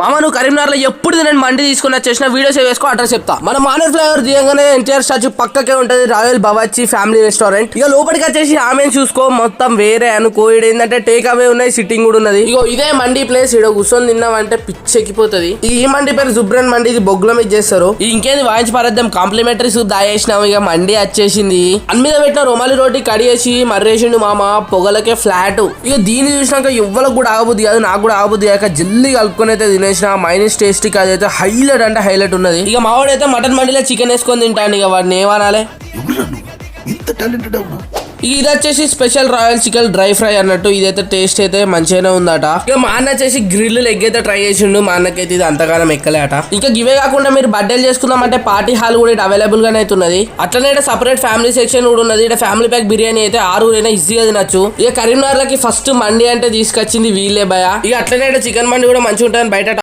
మామ నువ్వు కరీంనగర్ లో ఎప్పుడు నేను మండి తీసుకుని వచ్చేసిన వీడియోస్ వేసుకో అడ్రస్ చెప్తా. మన మానర్ ఫ్లేవర్ దిగంగానే ఎన్టీఆర్ స్టాచ్యూ పక్కకే ఉంటది రాయల్ బవాచి ఫ్యామిలీ రెస్టారెంట్. ఇక లోపలికి వచ్చేసి ఆమె చూసుకో మొత్తం వేరే అనుకో. ఇది ఏంటంటే టేక్ అవే ఉన్నాయి, సిట్టింగ్ కూడా ఉన్నది. ఇగో ఇదే మండి ప్లేస్. ఇక్కడ కూర్చొని తిన్నామంటే పిచ్చెక్కిపోతుంది. ఈ మండి పేరు జుబ్రన్ మండి. ఇది బొగ్గుల మీద చేస్తారు. ఇంకేంది వాయించి పరద్దాం కాంప్లిమెంటరీ సూప్ దాయేసినాం. ఇక మండి వచ్చేసింది. అన్ని మీద పెట్టిన రుమాలి రోటి కడిగేసి మర్రేసిండు మామ పొగలకే ఫ్లాట్. ఇక దీన్ని చూసినాక ఎవ్వరికి కూడా ఆగబుద్ది కాదు, నాకు కూడా ఆగబుద్ది కాక జల్దీ కలుపుకొని అయితే తినేసిన. మైనస్ టేస్టీ అదైతే హైలైట్ అంటే హైలైట్ ఉన్నది. ఇక మావాడైతే మటన్ మండిలో చికెన్ వేసుకొని తింటాను. ఇక వాడిని ఏమనాలి. ఇది వచ్చేసి special royal chicken dry fry అన్నట్టు. ఇదైతే టేస్ట్ అయితే మంచిగానే ఉందట. ఇక మా అన్న వచ్చేసి గ్రిల్ ఎగ్ అయితే ట్రై చేసిండు. మా అన్నకైతే ఇది అంతగానం ఎక్కలే అట. ఇంకా ఇవే కాకుండా మీరు బర్త్డేలు చేసుకుందామంటే పార్టీ హాల్ కూడా ఇక్కడ అవైలబుల్ గానే అయితే ఉన్నది. అట్లనే ఇక్కడ సపరేట్ ఫ్యామిలీ సెక్షన్ కూడా ఉన్నది. ఇక్కడ ఫ్యామిలీ ప్యాక్ బిర్యానీ అయితే 6 ఈజీగా తినచ్చు. ఇక కరీంనగర్ లకి ఫస్ట్ మండి అంటే తీసుకొచ్చింది వీళ్ళే భయ. ఇక అట్లనే చికెన్ మండి కూడా మంచిగా ఉంటుంది బయట.